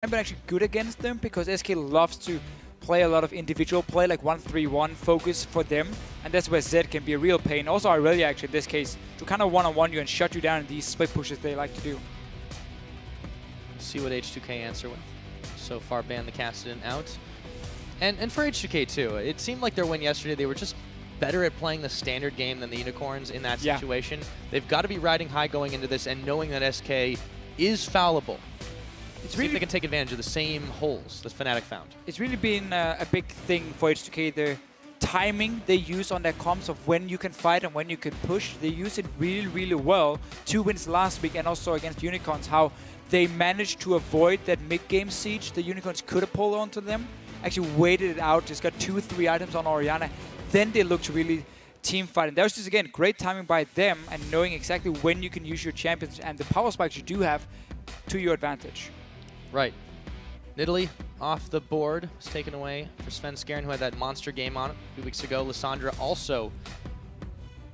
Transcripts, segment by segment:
been actually good against them because SK loves to play a lot of individual play, like 1-3-1 focus for them, and that's where Zed can be a real pain. Also Aurelia actually in this case to kind of one-on-one you and shut you down in these split pushes they like to do. See what H2K answer with. So far ban the Kassadin out. And for H2K too, it seemed like their win yesterday, they were just better at playing the standard game than the Unicorns in that situation. They've got to be riding high going into this and knowing that SK is fallible. It's really, if they can take advantage of the same holes that Fnatic found. It's really been a big thing for H2K. The timing they use on their comps of when you can fight and when you can push, they use it really, really well. 2 wins last week and also against Unicorns, how they managed to avoid that mid-game siege the Unicorns could have pulled onto them. Actually waited it out, just got 2-3 items on Orianna. Then they looked really team fighting. That was just, again, great timing by them and knowing exactly when you can use your champions and the power spikes you do have to your advantage. Right. Nidalee off the board was taken away for Svenskeren, who had that monster game on it a few weeks ago. Lissandra also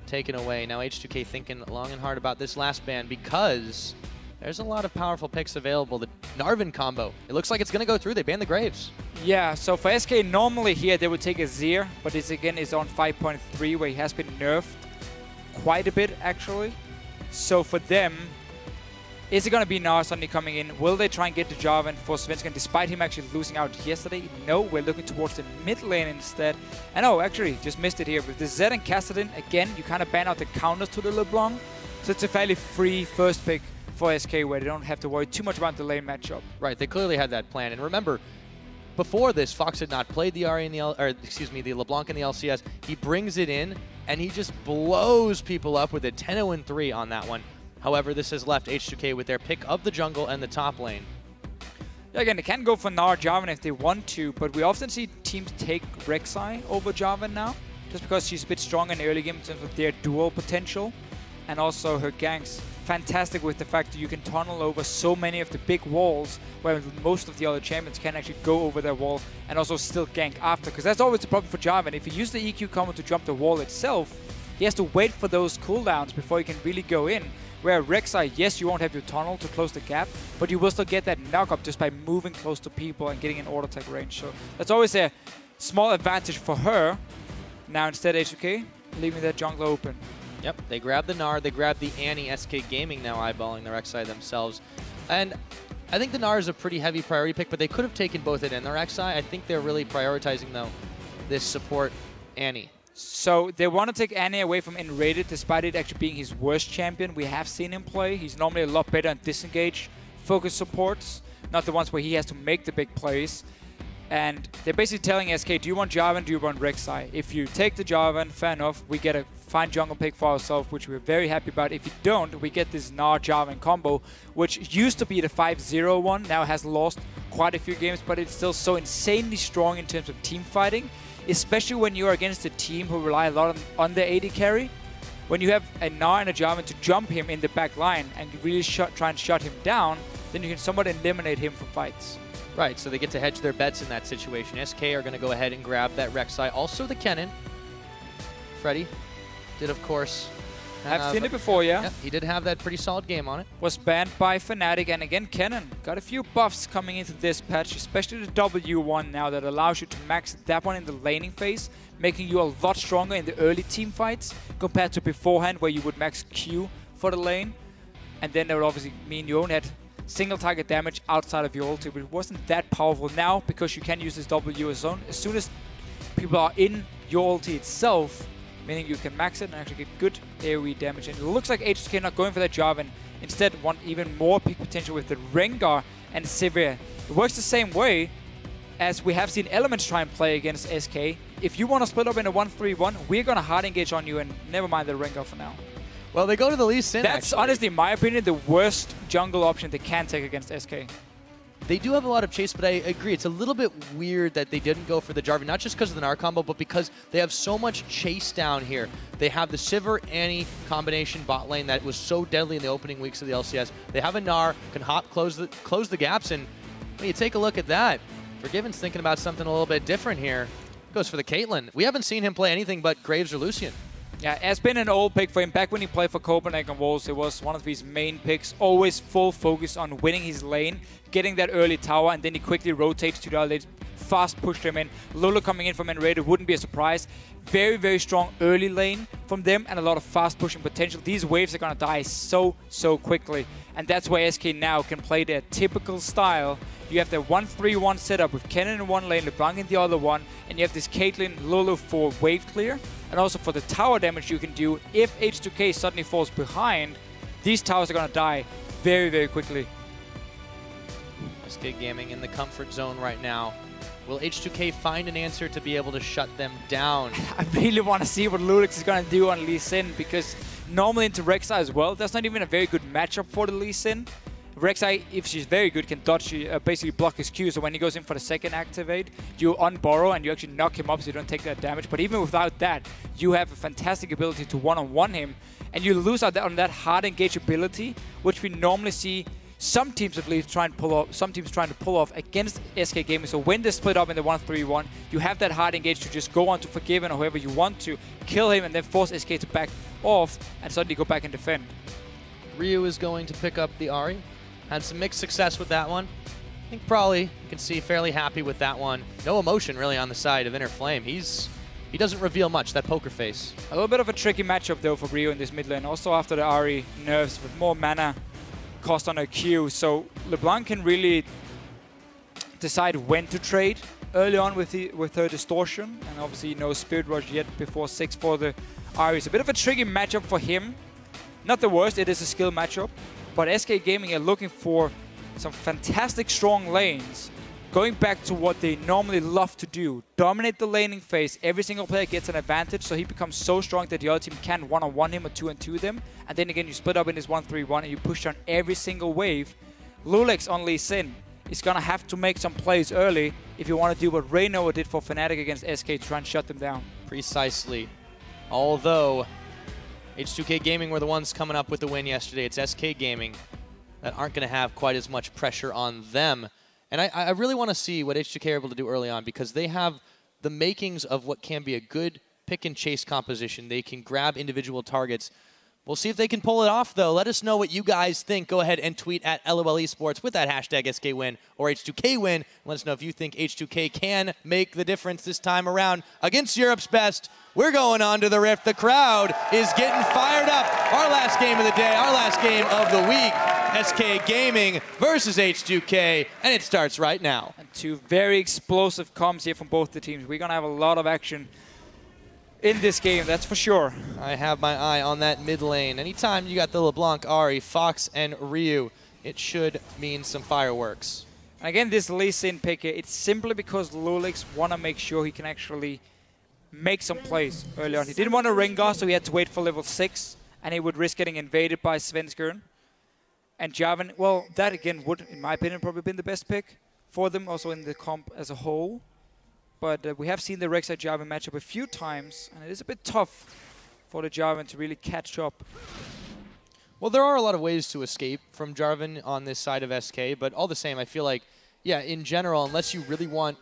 taken away. Now H2K thinking long and hard about this last ban because there's a lot of powerful picks available. The Narvin combo, it looks like it's going to go through. They banned the Graves. Yeah, so for SK, normally here they would take a Zir, but this again is on 5.3 where he has been nerfed quite a bit actually. So for them, is it going to be Gnar suddenly coming in? Will they try and get the Jarvan for Svenskeren despite him actually losing out yesterday? No, we're looking towards the mid lane instead. And oh, actually, just missed it here. With the Zed and Kassadin, again, you kind of ban out the counters to the LeBLanc. So it's a fairly free first pick for SK where they don't have to worry too much about the lane matchup. Right, they clearly had that plan. And remember, before this, Fox had not played the Ahri in the the LeBLanc in the LCS. He brings it in, and he just blows people up with a 10-0-3 on that one. However, this has left H2K with their pick of the jungle and the top lane. Yeah, again, they can go for Gnar Jarvan if they want to, but we often see teams take Rek'Sai over Jarvan now, just because she's a bit stronger in the early game in terms of their dual potential. And also her ganks, fantastic with the fact that you can tunnel over so many of the big walls, where most of the other champions can actually go over their wall and also still gank after, because that's always the problem for Jarvan. If you use the EQ combo to jump the wall itself, he has to wait for those cooldowns before he can really go in. Where Rek'Sai, yes, you won't have your tunnel to close the gap, but you will still get that knock-up just by moving close to people and getting an auto attack range. So that's always a small advantage for her. Now instead H2K, leaving that jungle open. Yep, they grab the Gnar, they grab the Annie. SK Gaming now eyeballing the Rek'Sai themselves. And I think the Gnar is a pretty heavy priority pick, but they could have taken both it and the Rek'Sai. I think they're really prioritizing, though, this support Annie. So they want to take Annie away from nRated, despite it actually being his worst champion. We have seen him play. He's normally a lot better on disengage focus supports, not the ones where he has to make the big plays. And they're basically telling SK, do you want Jarvan, do you want Rek'Sai? If you take the Jarvan, fair enough, we get a fine jungle pick for ourselves, which we're very happy about. If you don't, we get this Gnar Jarvan combo, which used to be the 5-0 one, now has lost quite a few games, but it's still so insanely strong in terms of team fighting. Especially when you're against a team who rely a lot on their AD carry. When you have a Gnar and a Jarvan to jump him in the back line and really try and shut him down, then you can somewhat eliminate him from fights. Right, so they get to hedge their bets in that situation. SK are going to go ahead and grab that Rek'Sai. Also the Kennen. Freddy did, of course, I've seen it before, yeah. Yeah, he did have that pretty solid game on it. Was banned by Fnatic, and again, Kennen got a few buffs coming into this patch, especially the W1 now that allows you to max that one in the laning phase, making you a lot stronger in the early team fights compared to beforehand where you would max Q for the lane. And then that would obviously mean you only had single target damage outside of your ulti, but it wasn't that powerful now because you can use this W as soon as people are in your ulti itself, meaning you can max it and actually get good AoE damage. And it looks like H2K not going for that Jarvan. Instead, want even more peak potential with the Rengar and Sivir. It works the same way as we have seen Elements try and play against SK. If you want to split up in a 1-3-1, we're going to hard engage on you and never mind the Rengar for now. Well, they go to the Lee Sin, That's honestly, in my opinion, the worst jungle option they can take against SK. They do have a lot of chase, but I agree. It's a little bit weird that they didn't go for the Jarvan, not just because of the Gnar combo, but because they have so much chase down here. They have the Sivir-Annie combination bot lane that was so deadly in the opening weeks of the LCS. They have a Gnar, can close the gaps, and when you take a look at that, Forgiven's thinking about something a little bit different here. Goes for the Caitlyn. We haven't seen him play anything but Graves or Lucian. Yeah, it's been an old pick for him. Back when he played for Copenhagen Wolves, it was one of his main picks. Always full focus on winning his lane, getting that early tower, and then he quickly rotates to the other lane, fast pushed them in. Lulu coming in from nRated wouldn't be a surprise. Very, very strong early lane from them and a lot of fast pushing potential. These waves are going to die so quickly. And that's why SK now can play their typical style. You have the 1-3-1 setup with Kennen in one lane, LeBLanc in the other one, and you have this Caitlyn, Lulu for wave clear, and also for the tower damage you can do. If H2K suddenly falls behind, these towers are going to die very, very quickly. SK Gaming in the comfort zone right now. Will H2K find an answer to be able to shut them down? I really want to see what loulex is going to do on Lee Sin, because normally into Rek'Sai as well, that's not even a very good matchup for the Lee Sin. Rek'Sai, if she's very good, can dodge, basically block his Q, so when he goes in for the second activate, you unborrow and you actually knock him up so you don't take that damage. But even without that, you have a fantastic ability to one-on-one him, and you lose out on that hard engage ability, which we normally see some teams at least trying to pull off against SK Gaming. So when they split up in the 1-3-1, you have that hard engage to just go on to Forgiven or whoever you want to, kill him, and then force SK to back off and suddenly go back and defend. Ryu is going to pick up the Ahri. Had some mixed success with that one. I think probably you can see fairly happy with that one. No emotion really on the side of Inner Flame. He doesn't reveal much, that poker face. A little bit of a tricky matchup though for Ryu in this mid lane. Also after the Ahri nerfs with more mana cost on her Q, so LeBLanc can really decide when to trade early on with her distortion, and obviously no Spirit Rush yet before 6 for the Ahri. It's a bit of a tricky matchup for him. Not the worst, it is a skill matchup, but SK Gaming are looking for some fantastic strong lanes, going back to what they normally love to do, dominate the laning phase. Every single player gets an advantage, so he becomes so strong that the other team can one-on-one him or 2-on-2 them. And then again, you split up in this 1-3-1 and you push on every single wave. loulex on Lee Sin is going to have to make some plays early if you want to do what Reynoa did for Fnatic against SK to try and shut them down. Precisely. Although H2K Gaming were the ones coming up with the win yesterday, it's SK Gaming that aren't going to have quite as much pressure on them. And I really want to see what H2K are able to do early on, because they have the makings of what can be a good pick-and-chase composition. They can grab individual targets. We'll see if they can pull it off, though. Let us know what you guys think. Go ahead and tweet at LOL Esports with that hashtag SKWin or H2KWin. Let us know if you think H2K can make the difference this time around against Europe's best. We're going on to the Rift. The crowd is getting fired up. Our last game of the day, our last game of the week. SK Gaming versus H2K, and it starts right now. And two very explosive comms here from both the teams. We're going to have a lot of action in this game, that's for sure. I have my eye on that mid lane. Anytime you got the LeBLanc, Ahri, Fox, and Ryu, it should mean some fireworks. And again, this Lee Sin pick here, it's simply because loulex want to make sure he can actually make some plays early on. He didn't want to Rengar, so he had to wait for level 6, and he would risk getting invaded by Svenskeren. And Hjarnan, well, that again would, in my opinion, probably been the best pick for them, also in the comp as a whole. But we have seen the Rek'Sai Hjarnan matchup a few times, and it is a bit tough for the Hjarnan to really catch up. Well, there are a lot of ways to escape from Hjarnan on this side of SK, but all the same, I feel like, yeah, in general, unless you really want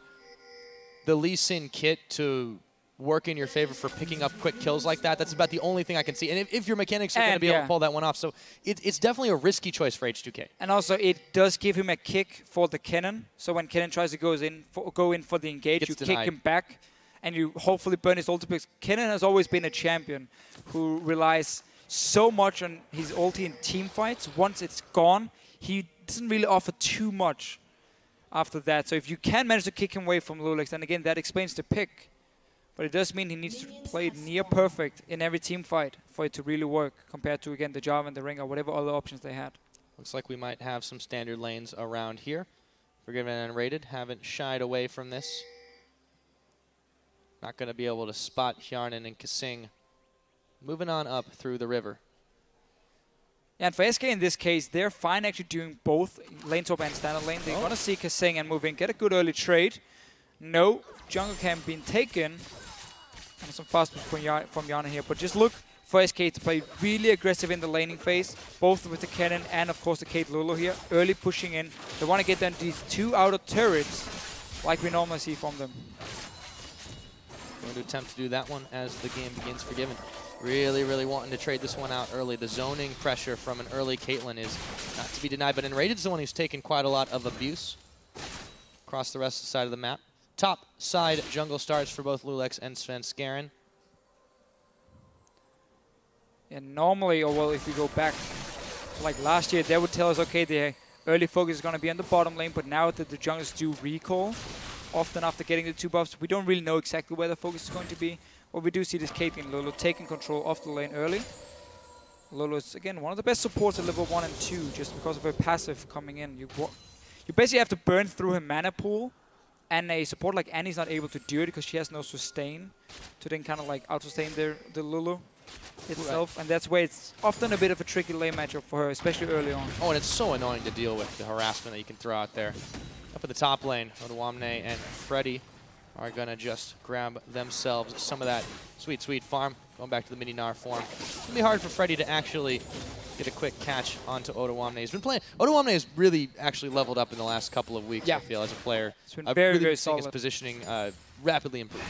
the Lee Sin kit to work in your favor for picking up quick kills like that, that's about the only thing I can see. And if your mechanics are going to be able to pull that one off, so it's definitely a risky choice for H2K. And also, it does give him a kick for the Kennen. So when Kennen tries to go in for the engage, you kick him back, and you hopefully burn his ulti. Because Kennen has always been a champion who relies so much on his ulti in team fights. Once it's gone, he doesn't really offer too much after that. So if you can manage to kick him away from loulex, then again, that explains the pick. But it does mean he needs to play near perfect in every team fight for it to really work, compared to, again, the Hjarnan, the Rengar, whatever other options they had. Looks like we might have some standard lanes around here. Forgiven and nRated, haven't shied away from this. Not going to be able to spot Hjarnan and KaSing. Moving on up through the river. Yeah, and for SK in this case, they're fine actually doing both lane top and standard lane. They want to see KaSing and move in, get a good early trade. No jungle camp being taken. And some fast push from Hjarnan here. But just look for SK to play really aggressive in the laning phase, both with the Kennen and, of course, the Kate Lulu here. Early pushing in. They want to get down these 2 outer turrets, like we normally see from them. Going to attempt to do that one as the game begins. Forgiven Really wanting to trade this one out early. The zoning pressure from an early Caitlyn is not to be denied, but nRated's the one who's taken quite a lot of abuse across the rest of the side of the map. Top side jungle starts for both loulex and Svenskeren. And normally, or well, if we go back like last year, they would tell us, okay, the early focus is going to be on the bottom lane, but now that the junglers do recall, often after getting the 2 buffs, we don't really know exactly where the focus is going to be. But we do see this Caitlyn Lulu taking control of the lane early. Lulu is, again, one of the best supports at level 1 and 2, just because of her passive coming in. You basically have to burn through her mana pool, and a support like Annie's not able to do it because she has no sustain to then kind of like out-sustain the Lulu itself. Right. And that's where it's often a bit of a tricky lane matchup for her, especially early on. Oh, and it's so annoying to deal with, the harassment that you can throw out there. Up at the top lane, Odoamne and Freddy are going to just grab themselves some of that sweet farm. Going back to the mini Gnar form. It's going to be hard for Freddy to actually get a quick catch onto Odoamne. He's been playing. Odoamne has really actually leveled up in the last couple of weeks, I feel, as a player. It's been very solid. His positioning rapidly improved.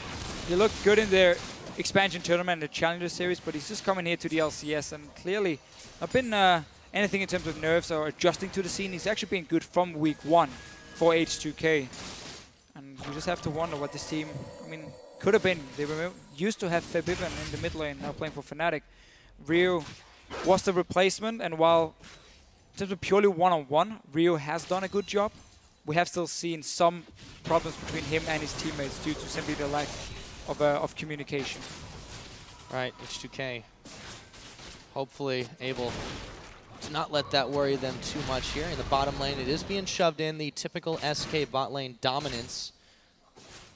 He looked good in their expansion tournament, the Challenger Series, but he's just coming here to the LCS and clearly not been anything in terms of nerfs or adjusting to the scene. He's actually been good from week 1 for H2K. And you just have to wonder what this team, I mean, could have been. They were used to have Fabiban in the mid lane, now playing for Fnatic. Rio was the replacement, and while in terms of purely one-on-one, Rio has done a good job, we have still seen some problems between him and his teammates due to simply the lack of communication. Right, H2K hopefully able to not let that worry them too much here. In the bottom lane, it is being shoved in, the typical SK bot lane dominance.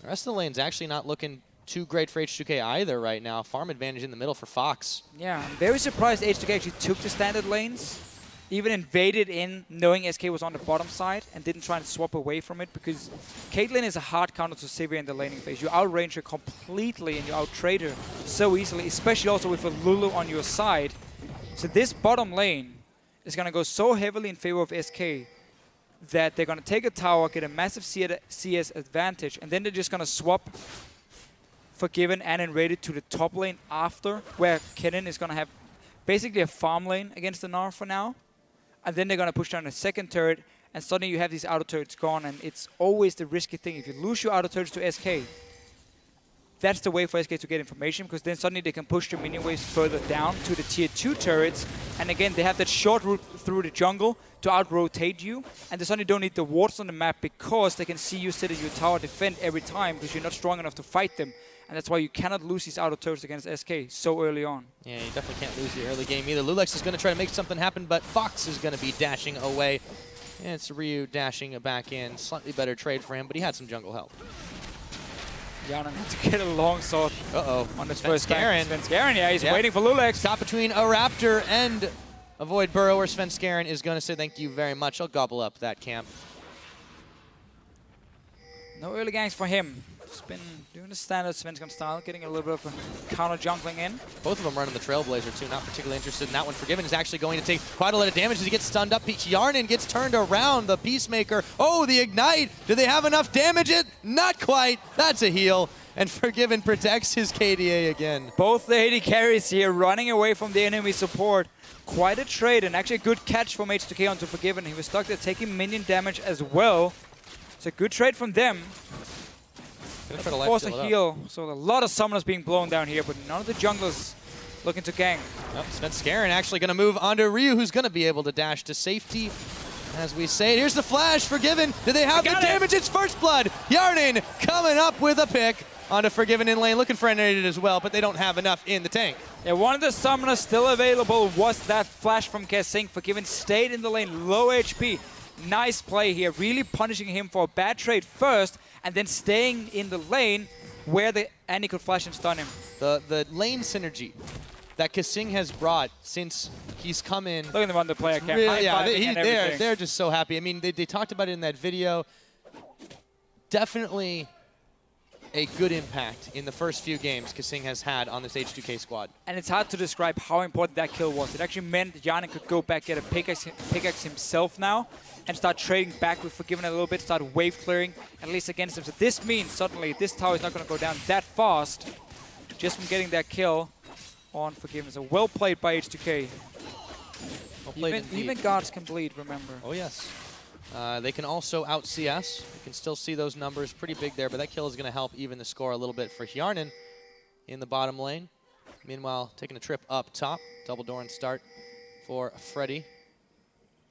The rest of the lane's actually not looking too great for H2K either right now. Farm advantage in the middle for Fox. Yeah, I'm very surprised H2K actually took the standard lanes, even invaded in knowing SK was on the bottom side and didn't try and swap away from it, because Caitlyn is a hard counter to Sivir in the laning phase. You outrange her completely and you outtrade her so easily, especially also with a Lulu on your side. So this bottom lane is going to go so heavily in favor of SK that they're going to take a tower, get a massive CS advantage, and then they're just going to swap Forgiven and nRated to the top lane after, where Kennen is going to have basically a farm lane against the Gnar for now. And then they're going to push down a second turret, and suddenly you have these auto turrets gone, and it's always the risky thing. If you lose your auto turrets to SK, that's the way for SK to get information, because then suddenly they can push their minion waves further down to the tier 2 turrets. And again, they have that short route through the jungle to out-rotate you, and they suddenly don't need the wards on the map because they can see you sit at your tower defend every time because you're not strong enough to fight them. And that's why you cannot lose these auto turrets against SK so early on. Yeah, you definitely can't lose the early game either. loulex is going to try to make something happen, but Fox is going to be dashing away. And it's Ryu dashing back in. Slightly better trade for him, but he had some jungle help. Hjarnan needs to get a long sword on this first guy. Svenskeren, yeah, he's waiting for loulex. Caught between a Raptor and a Void Burrower. Svenskeren is going to say thank you very much. I'll gobble up that camp. No early ganks for him. Just been doing the standard Svenskeren style, getting a little bit of a counter jungling in. Both of them running the Trailblazer too, not particularly interested in that one. Forgiven is actually going to take quite a lot of damage as he gets stunned up. Hjarnan gets turned around, the Peacemaker. Oh, the Ignite! Do they have enough damage? Not quite. That's a heal. And Forgiven protects his KDA again. Both the AD carries here running away from the enemy support. Quite a trade, and actually a good catch from H2K onto Forgiven. He was stuck there taking minion damage as well. It's a good trade from them. Force a heal, so a lot of summoners being blown down here, but none of the junglers looking to gank. Oh, Svenskeren actually going to move onto Ryu, who's going to be able to dash to safety. As we say, here's the flash, Forgiven. Do they have the damage? It's First Blood. Hjarnan coming up with a pick onto Forgiven in lane, looking for nRated as well, but they don't have enough in the tank. Yeah, one of the summoners still available was that flash from KaSing. Forgiven stayed in the lane, low HP. Nice play here, really punishing him for a bad trade first, and then staying in the lane where the Annie could flash and stun him. The lane synergy that KaSing has brought since he's come in. Look at them on the player cam. Really, yeah, they're just so happy. I mean, they talked about it in that video. Definitely a good impact in the first few games KaSing has had on this H2K squad. And it's hard to describe how important that kill was. It actually meant Hjarnan could go back, get a pickaxe himself now, and start trading back with Forgiven a little bit, start wave clearing, at least against him. So this means suddenly this tower is not going to go down that fast just from getting that kill. on Forgiven. So well played by H2K. Well played Even guards can bleed, remember. Oh, yes. They can also out CS. You can still see those numbers pretty big there, but that kill is going to help even the score a little bit for Hjarnan in the bottom lane. Meanwhile, taking a trip up top. Double Doran start for Freddy.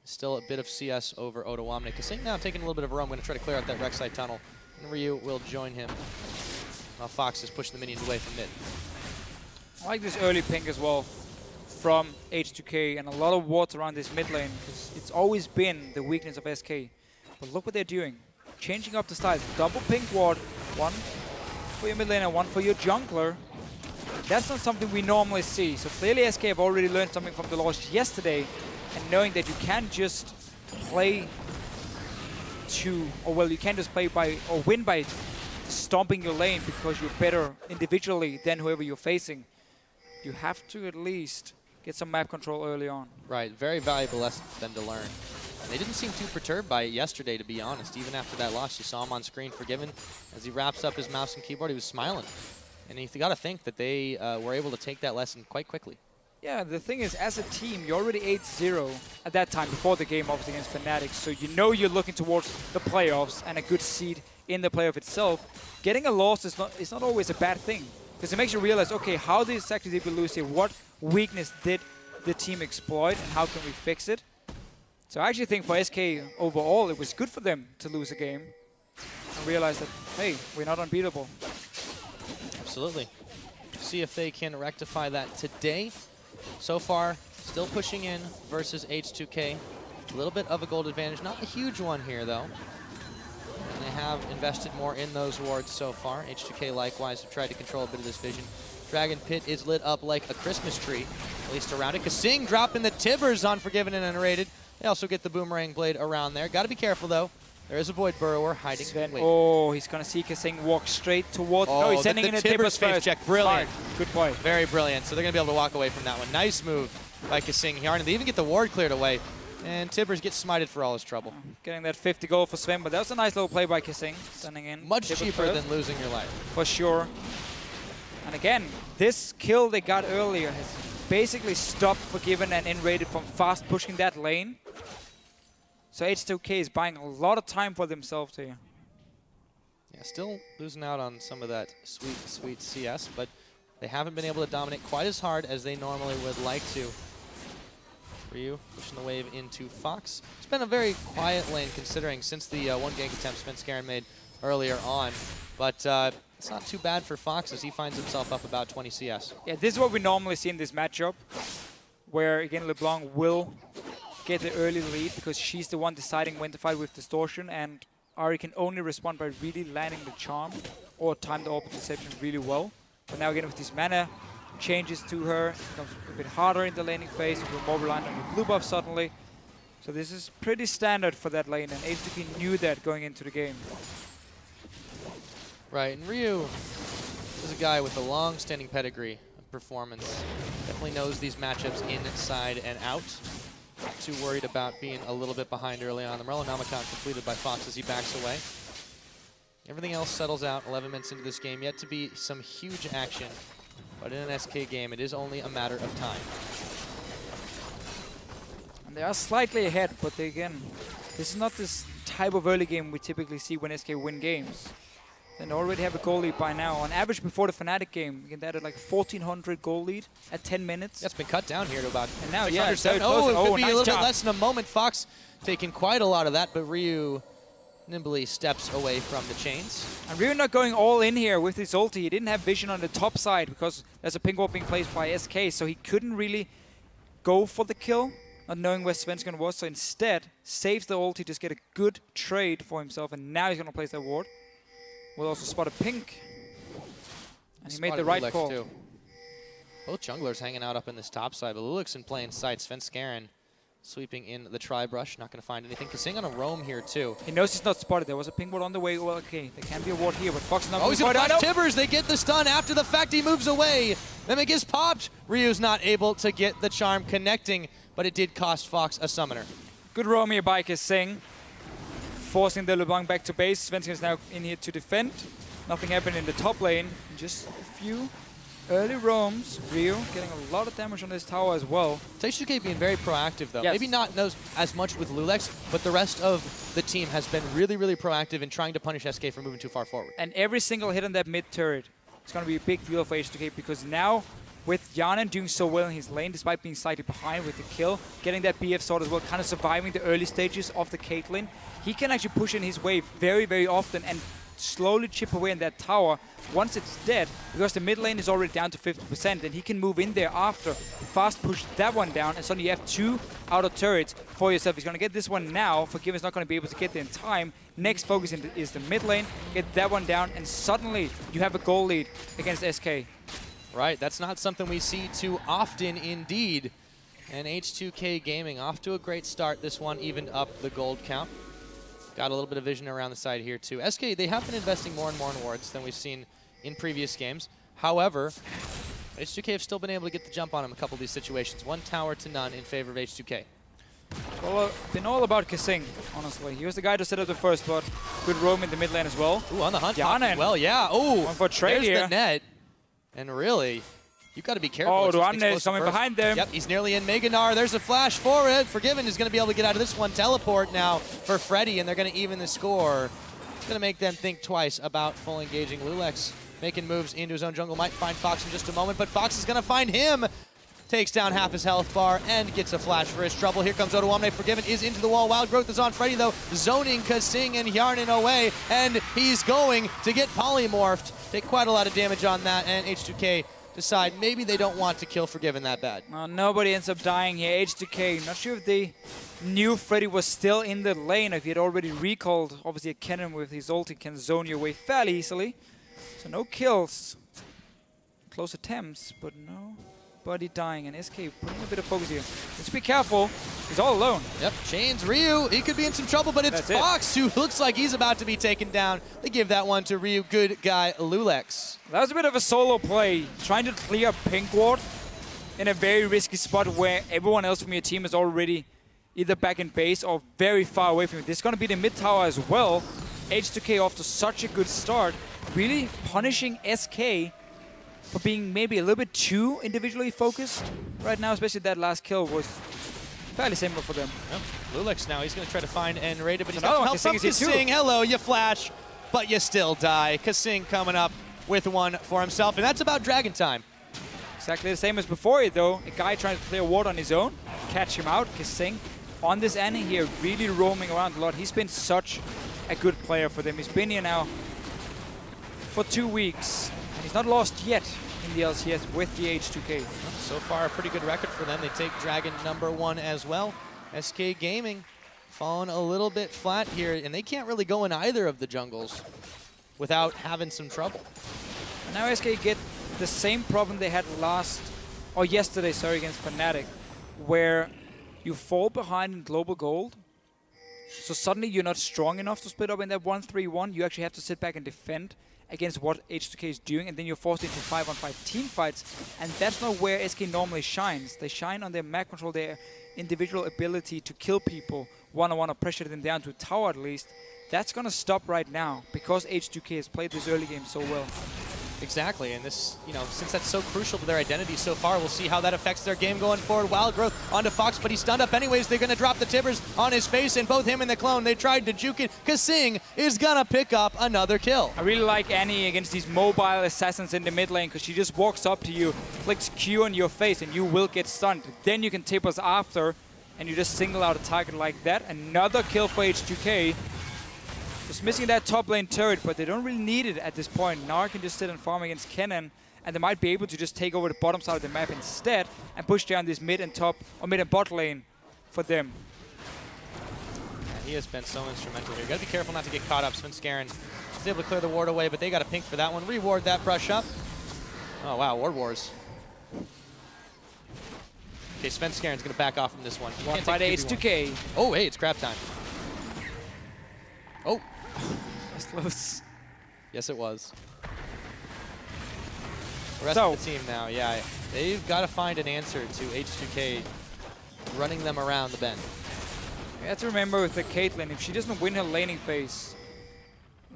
Still a bit of CS over Odoamne. KaSing now taking a little bit of a roam. Going to try to clear out that Rek'Sai tunnel. And Ryu will join him while Fox is pushing the minions away from mid. I like this early ping as well from H2K and a lot of wards around this mid lane because it's always been the weakness of SK. But look what they're doing. Changing up the styles. Double ping ward. One for your mid lane and one for your jungler. That's not something we normally see. So clearly SK have already learned something from the loss yesterday and knowing that you can't just play you can't just play by or win by stomping your lane because you're better individually than whoever you're facing. You have to at least get some map control early on. Right, very valuable lesson for them to learn. And they didn't seem too perturbed by it yesterday, to be honest. Even after that loss, you saw him on screen Forgiven. As he wraps up his mouse and keyboard, he was smiling. And you got to think that they were able to take that lesson quite quickly. Yeah, the thing is, as a team, you're already 8-0 at that time, before the game, obviously, against Fnatic. So you know you're looking towards the playoffs and a good seed in the playoff itself. Getting a loss is not always a bad thing. Because it makes you realize, okay, how exactly did we lose here? What weakness did the team exploit and how can we fix it? So I actually think for SK overall, it was good for them to lose a game and realize that, hey, we're not unbeatable. Absolutely. See if they can rectify that today. So far, still pushing in versus H2K. A little bit of a gold advantage. Not a huge one here, though. And they have invested more in those wards so far. H2K likewise have tried to control a bit of this vision. Dragon Pit is lit up like a Christmas tree, at least around it. KaSing dropping the Tibbers on Forgiven and nRated. They also get the Boomerang Blade around there. Got to be careful, though. There is a Void Burrower hiding. Oh, he's going to see KaSing walk straight towards... Oh, no, he's sending in a Tibbers face first. check. Brilliant. Smart. Good play. Very brilliant. So they're going to be able to walk away from that one. Nice move by KaSing. Hjarnan. They even get the ward cleared away. And Tibbers gets smited for all his trouble. Getting that 50 gold for Sven, but that was a nice little play by KaSing. Sending in much Tibbers cheaper first. than losing your life. For sure. And again, this kill they got earlier has basically stopped Forgiven and nRated from fast pushing that lane. So H2K is buying a lot of time for themselves here. Yeah, still losing out on some of that sweet, sweet CS, but they haven't been able to dominate quite as hard as they normally would like to. Ryu pushing the wave into Fox. It's been a very quiet lane considering since the one gank attempt Svenskeren made earlier on, but it's not too bad for Fox as he finds himself up about 20 CS. Yeah, this is what we normally see in this matchup, where again LeBLanc will get the early lead because she's the one deciding when to fight with Distortion, and Ahri can only respond by really landing the charm or time the Orb Deception really well. But now again with these mana changes to her, it becomes a bit harder in the laning phase, with more reliant on the blue buff suddenly. So this is pretty standard for that lane, and H2K knew that going into the game. Right, and Ryu is a guy with a long-standing pedigree of performance. Definitely knows these matchups inside and out. Not too worried about being a little bit behind early on. The Merlonomicon completed by Fox as he backs away. Everything else settles out 11 minutes into this game. Yet to be some huge action. But in an SK game, it is only a matter of time. And they are slightly ahead, but again, this is not this type of early game we typically see when SK win games. They already have a goal lead by now. On average, before the Fnatic game, they had like 1,400 goal lead at 10 minutes. That's been cut down here to about and now, yeah, so it could be nice a little job. bit less in a moment. Fox taking quite a lot of that, but Ryu nimbly steps away from the chains. And Ryu not going all in here with his ulti. He didn't have vision on the top side because there's a ping wall being placed by SK, so he couldn't really go for the kill, not knowing where Svenskeren was. So instead, saves the ulti to get a good trade for himself, and now he's going to place that ward. We'll also spot a pink. And he made the right call. Too. Both junglers hanging out up in this top side. But loulex in plain sight. Svenskeren sweeping in the tri-brush. Not going to find anything. KaSing on a roam here, too. He knows he's not spotted. There was a pink ward on the way. Well, okay, there can be a ward here, but Fox is not going to find out. Tibbers. They get the stun after the fact he moves away. Mimic is popped. Ryu's not able to get the charm connecting, but it did cost Fox a summoner. Good roam here by KaSing, forcing the LeBLanc back to base. Svenskeren is now in here to defend. Nothing happened in the top lane. Just a few Early roams, Ryu getting a lot of damage on this tower as well. It's H2K being very proactive though. Yes. Maybe not as much with loulex, but the rest of the team has been really, really proactive in trying to punish SK for moving too far forward. And every single hit on that mid turret is going to be a big deal for H2K, because now with Hjarnan doing so well in his lane, despite being slightly behind with the kill, getting that BF sword as well, kind of surviving the early stages of the Caitlyn, he can actually push in his wave very, very often and slowly chip away in that tower. Once it's dead, because the mid lane is already down to 50%, and he can move in there after, fast push that one down, and suddenly you have 2 outer turrets for yourself. He's going to get this one now. Forgiven's not going to be able to get there in time. Next focus is the mid lane, get that one down, and suddenly you have a goal lead against SK. Right, that's not something we see too often indeed. And H2K Gaming off to a great start. This one evened up the gold count. Got a little bit of vision around the side here too. SK, they have been investing more and more in wards than we've seen in previous games. However, H2K have still been able to get the jump on him a couple of these situations. 1 tower to none in favor of H2K. Well, been all about KaSing, honestly. He was the guy to set up the first, but good roam in the mid lane as well. Ooh, on the hunt. Hjarnan. Well, yeah. Ooh, one for trade there's here. the net. And really, you've got to be careful. Oh, Odoamne is coming first. behind them. Yep, he's nearly in Gnar. There's a flash for it. Forgiven is going to be able to get out of this one. Teleport now for Freddy, and they're going to even the score. It's going to make them think twice about full engaging. loulex making moves into his own jungle. Might find Fox in just a moment, but Fox is going to find him. Takes down half his health bar and gets a flash for his trouble. Here comes Odoamne. Forgiven is into the wall. Wild Growth is on Freddy, though. Zoning KaSing and Hjarnan away, and he's going to get polymorphed. Take quite a lot of damage on that, and H2K decide maybe they don't want to kill Forgiven that bad. Nobody ends up dying here. H2K, not sure if they knew Freddy was still in the lane, if he had already recalled. Obviously, a Kennen with his ult, he can zone your way fairly easily. So no kills. Close attempts, but nobody dying. And SK putting a bit of focus here. Let's be careful. He's all alone. Yep, chains Ryu. He could be in some trouble, but it's Fox who looks like he's about to be taken down. They give that one to Ryu. Good guy, loulex. That was a bit of a solo play, trying to clear pink ward in a very risky spot where everyone else from your team is already either back in base or very far away from you. This is going to be the mid tower as well. H2K off to such a good start, really punishing SK for being maybe a little bit too individually focused right now, especially that last kill was fairly simple for them. Yep. loulex now, he's going to try to find nRated, but he's got another some one. help from KaSing. Hello, you flash, but you still die. KaSing coming up with one for himself, and that's about Dragon time. Exactly the same as before, though. A guy trying to clear ward on his own, catch him out. KaSing on this Annie here, really roaming around a lot. He's been such a good player for them. He's been here now for 2 weeks, and he's not lost yet in the LCS with the H2K. So far, a pretty good record for them. They take Dragon #1 as well. SK Gaming falling a little bit flat here, and they can't really go in either of the jungles without having some trouble. And now SK get the same problem they had yesterday, against Fnatic, where you fall behind in global gold. So suddenly you're not strong enough to split up in that 1-3-1. You actually have to sit back and defend against what H2K is doing, and then you're forced into 5-on-5 team fights, and that's not where SK normally shines. They shine on their map control, their individual ability to kill people one-on-one or pressure them down to a tower at least. That's going to stop right now because H2K has played this early game so well. Exactly, and this, since that's so crucial to their identity so far, we'll see how that affects their game going forward. Wild Growth onto Fox, but he's stunned up anyways. They're going to drop the Tibbers on his face, and both him and the clone, they tried to juke it. KaSing is going to pick up another kill. I really like Annie against these mobile assassins in the mid lane, because she just walks up to you, clicks Q on your face, and you will get stunned. Then you can tip us after, and you just single out a target like that. Another kill for H2K. Just missing that top lane turret, but they don't really need it at this point. Gnar can just sit and farm against Kennen, and they might be able to just take over the bottom side of the map instead and push down this mid and bot lane for them. Yeah, he has been so instrumental here. You gotta be careful not to get caught up. Svenskeren is able to clear the ward away, but they got a pink for that one. Reward that brush up. Oh wow, ward wars. Okay, Svenskeren's gonna back off from this one. One by the H2K. Oh, hey, it's crap time. Oh. That's close. Yes, it was. The rest of the team now, yeah, they've got to find an answer to H2K running them around the bend. You have to remember with the Caitlyn, if she doesn't win her laning phase,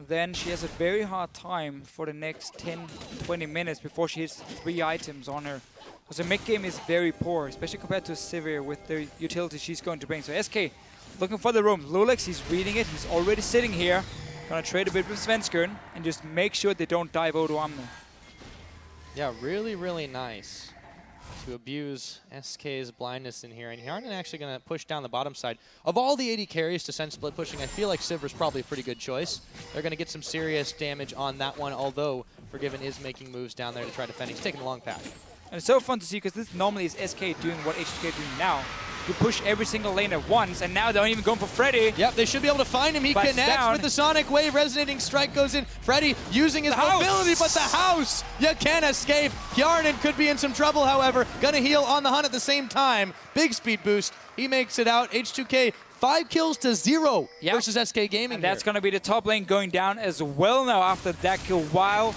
then she has a very hard time for the next 10-20 minutes before she hits 3 items on her. Because the mid game is very poor, especially compared to Sivir with the utility she's going to bring. So SK looking for the room. loulex, he's reading it. He's already sitting here. Gonna trade a bit with Svenskeren and just make sure they don't dive Odoamne. Yeah, really, really nice to abuse SK's blindness in here. And Hjarnan actually going to push down the bottom side. Of all the AD carries to send split pushing, I feel like Sivir's probably a pretty good choice. They're going to get some serious damage on that one, although Forgiven is making moves down there to try to defend. He's taking a long path. And it's so fun to see because this normally is SK doing what H2K is doing now. You push every single lane at once, and now they're even going for Freddy. Yep, they should be able to find him. He connects down with the Sonic Wave. Resonating Strike goes in. Freddy using his mobility, but the house! You can't escape. Hjarnan could be in some trouble, however. Gonna heal on the hunt at the same time. Big speed boost. He makes it out. H2K 5 kills to 0 versus SK Gaming. And that's going to be the top lane going down as well now after that kill, while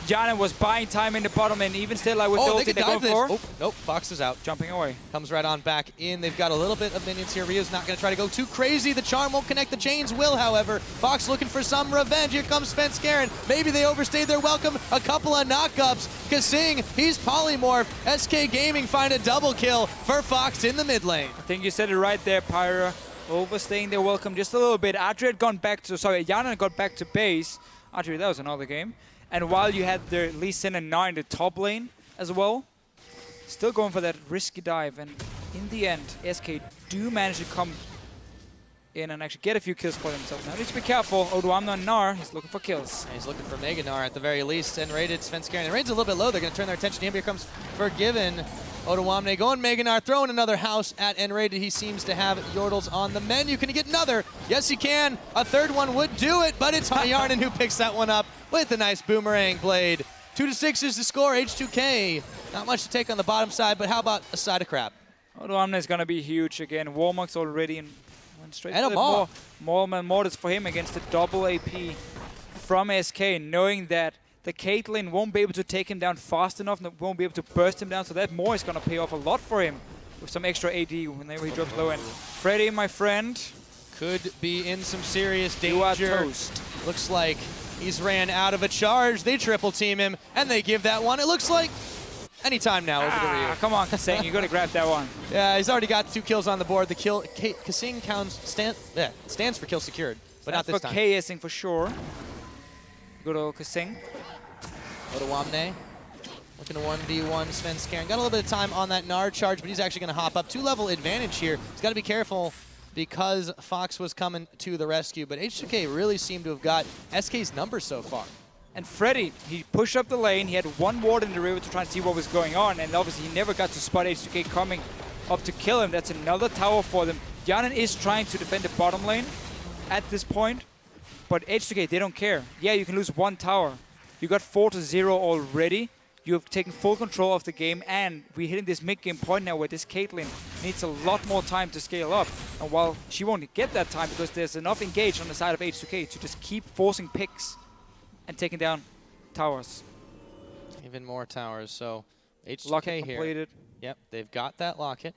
Hjarnan was buying time in the bottom, and even still, like with the ulti they're going for. Oh, nope, Fox is out. Jumping away. Comes right on back in. They've got a little bit of minions here. Rio's not going to try to go too crazy. The charm won't connect. The chains will, however. Fox looking for some revenge. Here comes Svenskeren. Maybe they overstayed their welcome. A couple of knockups. KaSing, he's polymorph. SK Gaming find a double kill for Fox in the mid lane. I think you said it right there, Pyra. Overstaying their welcome just a little bit. Ahri had gone back to, Hjarnan got back to base. Ahri, that was another game. And while you had their Lee Sin and Gnar in the top lane as well, still going for that risky dive. And in the end, SK do manage to come in and actually get a few kills for themselves. Now need to be careful. Odoamne and Gnar, he's looking for kills. He's looking for Mega Gnar at the very least. nRated Svenskeren. The range is a little bit low. They're going to turn their attention to him. Here comes Forgiven. Odoamne going Mega Gnar, throwing another house at nRated. He seems to have Yordles on the menu. Can he get another? Yes, he can. A third one would do it, but it's Hjarnan who picks that one up with a nice boomerang blade. 2-6 is the score. H2K. Not much to take on the bottom side, but how about a side of crab? Odoamne is going to be huge again. Warmock's already in. Went straight and a Maw. Mortis for him against the double AP from SK, knowing that the Caitlyn won't be able to take him down fast enough, and won't be able to burst him down, so that Maw is going to pay off a lot for him with some extra AD whenever he drops low end. Freddy, my friend, could be in some serious danger. You are toast. Looks like he's ran out of a charge. They triple team him, and they give that one. It looks like anytime now over to Ryu. Come on, KaSing, you got to grab that one. Yeah, he's already got 2 kills on the board. The kill, KaSing stands for kill secured, but not this time. For KSing for sure. Good old KaSing. Odoamne looking to 1v1 Svenskeren. Got a little bit of time on that Gnar charge, but he's actually going to hop up. 2-level advantage here. He's got to be careful because Fox was coming to the rescue, but H2K really seemed to have got SK's number so far. And Freddy, he pushed up the lane. He had one ward in the river to try and see what was going on, and obviously he never got to spot H2K coming up to kill him. That's another tower for them. Hjarnan is trying to defend the bottom lane at this point, but H2K, they don't care. Yeah, you can lose 1 tower. You got 4-0 already. You have taken full control of the game, and we're hitting this mid-game point now where this Caitlyn needs a lot more time to scale up. And while she won't get that time because there's enough engaged on the side of H2K to just keep forcing picks and taking down towers. Even more towers, so H2K locket here. Completed. Yep, they've got that locket.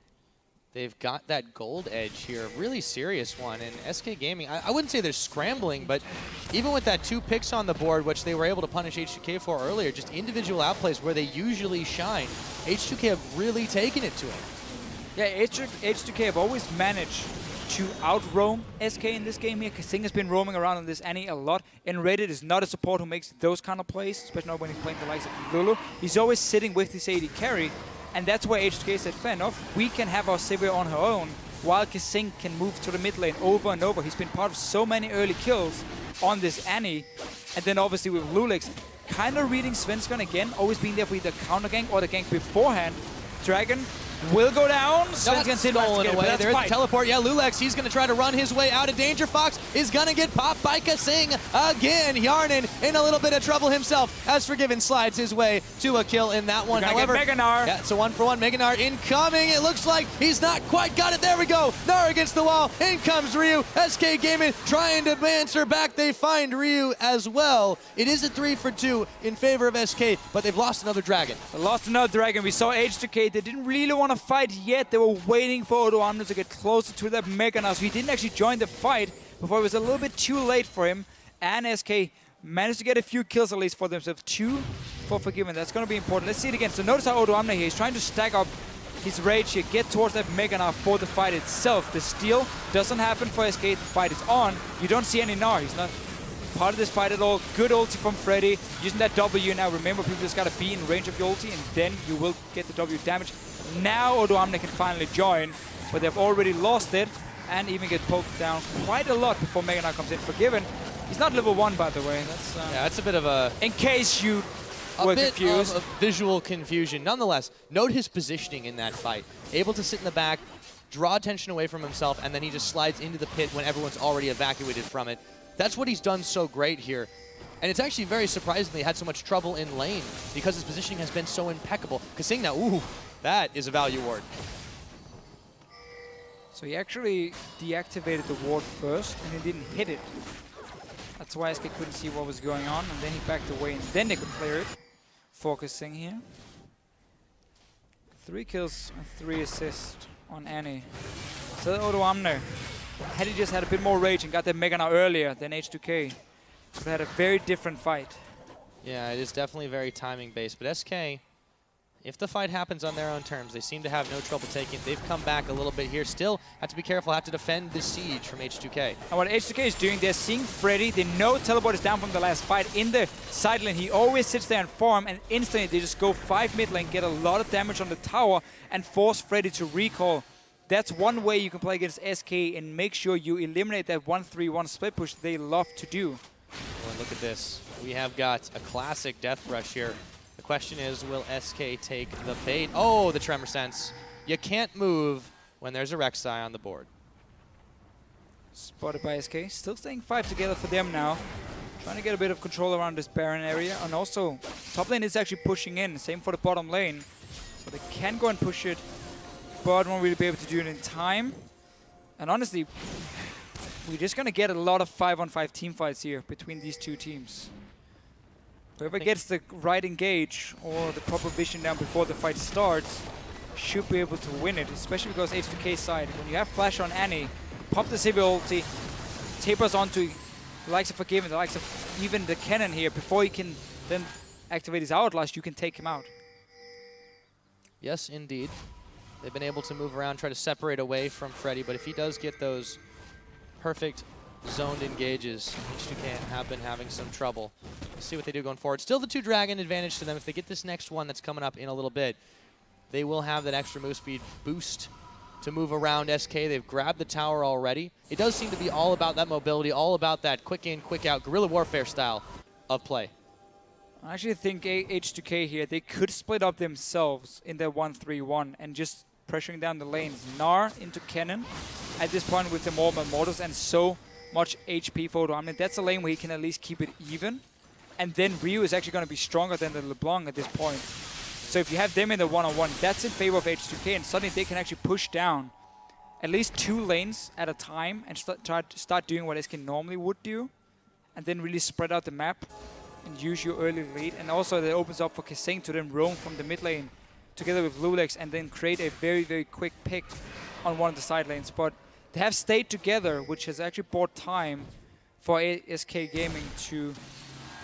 They've got that gold edge here, a really serious one. And SK Gaming, I wouldn't say they're scrambling, but even with that 2 picks on the board, which they were able to punish H2K for earlier, just individual outplays where they usually shine, H2K have really taken it to him. Yeah, H2K have always managed to out-roam SK in this game here. KaSing has been roaming around on this Annie a lot. nRated is not a support who makes those kind of plays, especially not when he's playing the likes of Lulu. He's always sitting with his AD carry, and that's why H2K said, fair enough, we can have our Sivir on her own, while KaSing can move to the mid lane over and over. He's been part of so many early kills on this Annie. And then obviously with loulex, kind of reading Svenskeren again, always being there for either counter gank or the gank beforehand. Dragon will go down. Svenskeren stolen away. There's the teleport. Yeah, loulex, he's going to try to run his way out of danger. Fox is going to get popped by KaSing again. Hjarnan in a little bit of trouble himself as Forgiven slides his way to a kill in that one. However, Mega Gnar. Yeah, it's a 1-for-1. Mega Gnar incoming. It looks like he's not quite got it. There we go. Gnar against the wall. In comes Ryu. SK Gaming trying to answer back. They find Ryu as well. It is a 3-for-2 in favor of SK, but they've lost another dragon. They lost another dragon. We saw H2K. They didn't really want to fight yet. They were waiting for Odoamne to get closer to that Mega Gnar, so he didn't actually join the fight before it was a little bit too late for him. and SK managed to get a few kills at least for themselves. 2 for Forgiven. That's going to be important. Let's see it again. So notice how Odoamne here, he's trying to stack up his rage here, get towards that Mega Gnar for the fight itself. The steal doesn't happen for SK. The fight is on. You don't see any Gnar. He's not part of this fight at all. Good ulti from Freddy. Using that W now. Remember, people just got to be in range of your ulti, and then you will get the W damage. Now Odoamne can finally join, but they've already lost it and even get poked down quite a lot before Mega Gnar comes in. Forgiven. He's not level 1, by the way. That's yeah, that's a bit of a... In case you a bit of visual confusion. Nonetheless, note his positioning in that fight. Able to sit in the back, draw attention away from himself, and then he just slides into the pit when everyone's already evacuated from it. That's what he's done so great here. And it's actually very surprisingly had so much trouble in lane because his positioning has been so impeccable. KaSing now, ooh, that is a value ward. So he actually deactivated the ward first, and he didn't hit it. That's why SK couldn't see what was going on, and then he backed away, and then they could clear it. Focusing here. 3 kills and 3 assists on Annie. So Odoamne, had he just had a bit more rage and got that Mega Gnar earlier than H2K, would have had a very different fight. Yeah, it is definitely very timing based, but SK, if the fight happens on their own terms, they seem to have no trouble taking it. They've come back a little bit here. Still have to be careful, have to defend this siege from H2K. And what H2K is doing, they're seeing Freddy. They know teleport is down from the last fight in the side lane. He always sits there and farm, and instantly they just go 5 mid lane, get a lot of damage on the tower, and force Freddy to recall. That's one way you can play against SK and make sure you eliminate that 1-3-1 split push they love to do. Well, look at this. We have got a classic death rush here. The question is, will SK take the bait? Oh, the Tremor Sense. You can't move when there's a Rek'Sai on the board. Spotted by SK. Still staying 5 together for them now. Trying to get a bit of control around this Baron area. And also, top lane is actually pushing in. Same for the bottom lane. So they can go and push it, but won't really be able to do it in time. And honestly, we're just going to get a lot of 5-on-5 team fights here between these two teams. Whoever gets the right engage or the proper vision down before the fight starts should be able to win it, especially because H2K side, when you have flash on Annie, pop the Sivir ulti, tapers onto the likes of Forgiven, the likes of even the Kennen here, before he can then activate his Outlast, you can take him out. Yes, indeed. They've been able to move around, try to separate away from Freddy, but if he does get those perfect zoned engages, H2K have been having some trouble. Let's see what they do going forward. Still the 2 dragon advantage to them. If they get this next one that's coming up in a little bit, they will have that extra move speed boost to move around SK. They've grabbed the tower already. It does seem to be all about that mobility, all about that quick in, quick out, guerrilla warfare style of play. I actually think H2K here, they could split up themselves in their 1-3-1 and just pressuring down the lanes. Gnar into Kennen at this point with the Mortals and so much HP for Odoamne. That's a lane where he can at least keep it even. And then Ryu is actually going to be stronger than the LeBLanc at this point. So if you have them in the 1-on-1, that's in favor of H2K, and suddenly they can actually push down at least 2 lanes at a time and start doing what SK normally would do, and then really spread out the map and use your early lead. And also that opens up for KaSing to then roam from the mid lane together with loulex and then create a very, very quick pick on one of the side lanes. But they have stayed together, which has actually bought time for SK Gaming to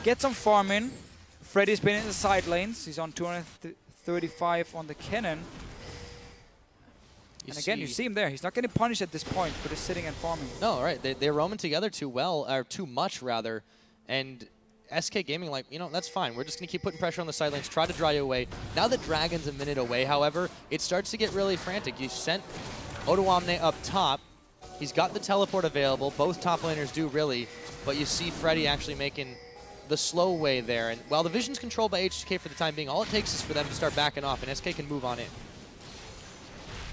get some farm in. Freddy's been in the side lanes. He's on 235 on the Kennen. And again, you see him there. He's not getting punished at this point for just sitting and farming. No, right. They're roaming together too well, or too much rather. And SK Gaming, like, you know, that's fine. We're just going to keep putting pressure on the side lanes, try to dry you away. Now that Dragon's a minute away, however, it starts to get really frantic. You sent Odoamne up top. He's got the teleport available. Both top laners do, really. But you see Freddy actually making the slow way there. And while the vision's controlled by H2K for the time being, all it takes is for them to start backing off, and SK can move on in.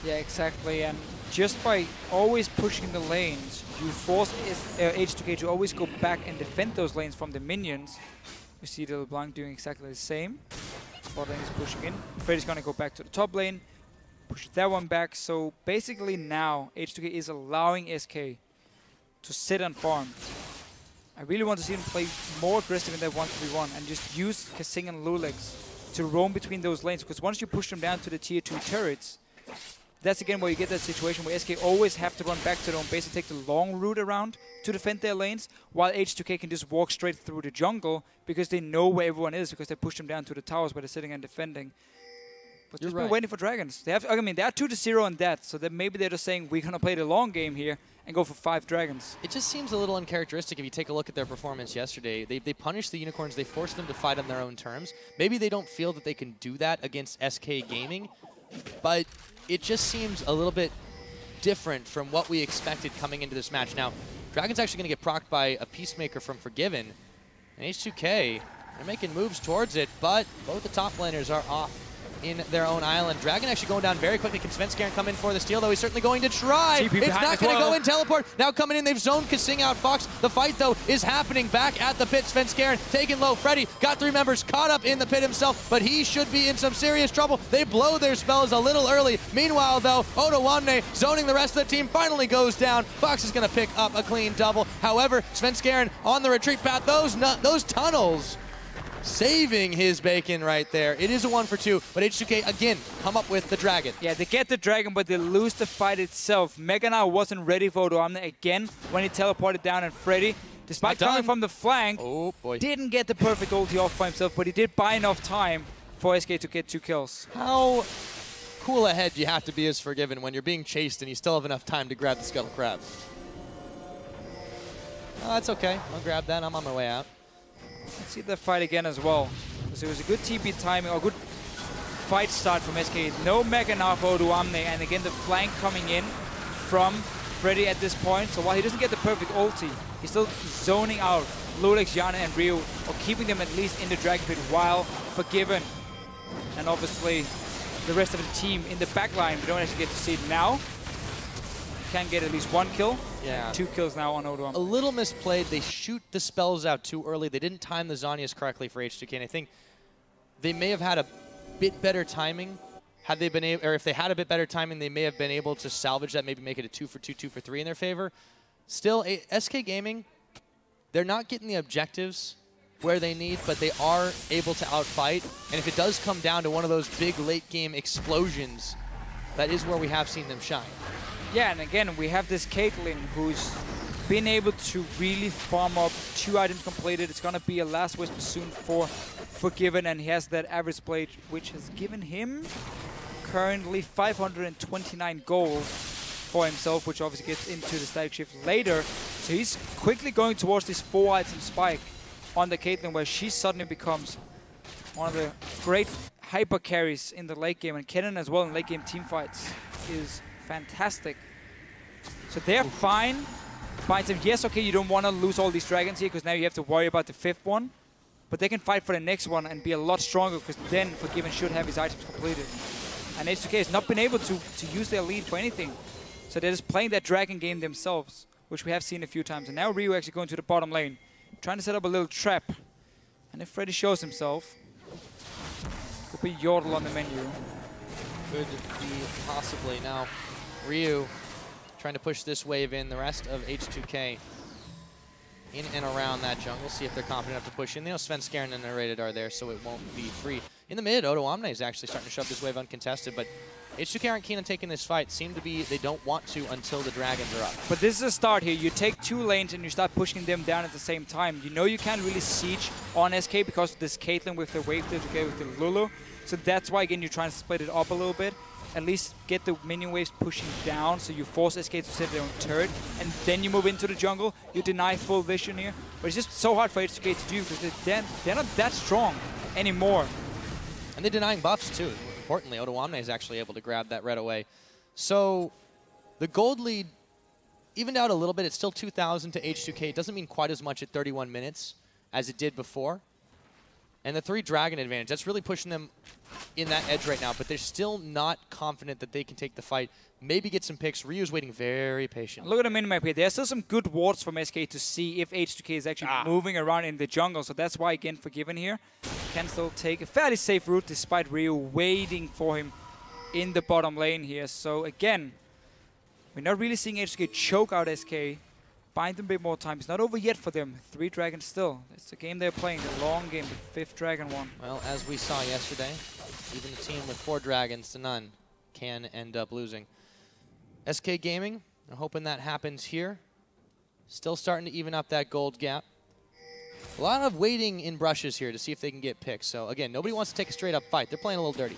Yeah, exactly. And just by always pushing the lanes, you force H2K to always go back and defend those lanes from the minions. You see the LeBLanc doing exactly the same. Bot lane is pushing in. Freddy's going to go back to the top lane, push that one back. So basically now, H2K is allowing SK to sit and farm. I really want to see him play more aggressive in that 1-3-1 and just use KaSing and loulex to roam between those lanes, because once you push them down to the tier 2 turrets, that's again where you get that situation where SK always have to run back to their own base and take the long route around to defend their lanes, while H2K can just walk straight through the jungle because they know where everyone is, because they push them down to the towers where they're sitting and defending. But just been waiting for dragons. They have, I mean, they are 2-0 on that, so that maybe they're just saying we're gonna play the long game here and go for 5 dragons. It just seems a little uncharacteristic if you take a look at their performance yesterday. They punished the Unicorns, they forced them to fight on their own terms. Maybe they don't feel that they can do that against SK Gaming, but it just seems a little bit different from what we expected coming into this match. Now, Dragon's actually going to get procced by a Peacemaker from Forgiven, and H2K, they're making moves towards it, but both the top laners are off in their own island. Dragon actually going down very quickly. Can Svenskeren come in for the steal, though? He's certainly going to try. TP It's not going to go in teleport. Now coming in, they've zoned KaSing out Fox. The fight, though, is happening back at the pit. Svenskeren taken low. Freddy got 3 members caught up in the pit himself, but he should be in some serious trouble. They blow their spells a little early. Meanwhile, though, Odoamne zoning the rest of the team finally goes down. Fox is going to pick up a clean double. However, Svenskeren on the retreat path. Those tunnels saving his bacon right there. It is a 1 for 2, but H2K again come up with the dragon. Yeah, they get the dragon, but they lose the fight itself. Gnar wasn't ready for Odoamne again when he teleported down, and Freddy, despite coming from the flank, didn't get the perfect ulti off by himself, but he did buy enough time for SK to get 2 kills. How cool ahead do you have to be as Forgiven when you're being chased and you still have enough time to grab the Scuttle Crab? Oh, that's okay. I'll grab that. I'm on my way out. Let's see the fight again as well. So it was a good TP timing, or good fight start from SK. No Gnar for Odoamne, and again the flank coming in from Freddy at this point. So while he doesn't get the perfect ulti, he's still zoning out loulex, Hjarnan, and Ryu, or keeping them at least in the Dragon Pit while Forgiven. And obviously the rest of the team in the back line, we don't actually get to see it now. Can get at least 1 kill. Yeah. 2 kills now on Odoamne. A little misplayed. They shoot the spells out too early. They didn't time the Zhonya's correctly for H2K, and I think they may have had a bit better timing. Had they been able, or if they had a bit better timing, they may have been able to salvage that, maybe make it a 2 for 2, 2 for 3 in their favor. Still, SK Gaming, they're not getting the objectives where they need, but they are able to outfight. And if it does come down to one of those big late game explosions, that is where we have seen them shine. Yeah, and again, we have this Caitlyn who's been able to really farm up 2 items completed. It's going to be a last whisper soon for Forgiven, and he has that average play, which has given him currently 529 gold for himself, which obviously gets into the static shift later. So he's quickly going towards this 4-item spike on the Caitlyn, where she suddenly becomes one of the great hyper carries in the late game, and Kennen as well in late game team fights is fantastic. So they're fine. Finds him, yes, okay, you don't want to lose all these dragons here because now you have to worry about the 5th one. But they can fight for the next one and be a lot stronger, because then Forgiven should have his items completed. And H2K has not been able to use their lead for anything. So they're just playing that dragon game themselves, which we have seen a few times. And now Ryu actually going to the bottom lane, trying to set up a little trap. And if Freddy shows himself, could be Yordle on the menu. Could be possibly. Now, Ryu trying to push this wave in. The rest of H2K in and around that jungle. See if they're confident enough to push in. They know Svenskeren and nRated are there, so it won't be free. In the mid, Odoamne is actually starting to shove this wave uncontested, but H2K aren't keen on taking this fight. Seem to be they don't want to until the dragons are up. But this is a start here. You take 2 lanes and you start pushing them down at the same time. You know you can't really siege on SK because of this Caitlyn with the wave together with the Lulu. So that's why, again, you're trying to split it up a little bit. At least get the minion waves pushing down, so you force SK to set their own turret, and then you move into the jungle. You deny full vision here. But it's just so hard for H2K to do, because they're not that strong anymore. And they're denying buffs, too. Importantly, Odoamne is actually able to grab that right away. So the gold lead evened out a little bit. It's still 2,000 to H2K. It doesn't mean quite as much at 31 minutes as it did before. And the 3 dragon advantage, that's really pushing them in that edge right now, but they're still not confident that they can take the fight. Maybe get some picks. Ryu's waiting very patiently. Look at the minimap here. There's still some good wards from SK to see if H2K is actually moving around in the jungle. So that's why, again, Forgiven here can still take a fairly safe route despite Ryu waiting for him in the bottom lane here. So again, we're not really seeing H2K choke out SK. Bind them a bit more time. It's not over yet for them. 3 dragons still. It's the game they're playing, the long game, the 5th dragon one. Well, as we saw yesterday, even a team with 4 dragons to none can end up losing. SK Gaming, I'm hoping that happens here. Still starting to even up that gold gap. A lot of waiting in brushes here to see if they can get picks. So again, nobody wants to take a straight up fight. They're playing a little dirty.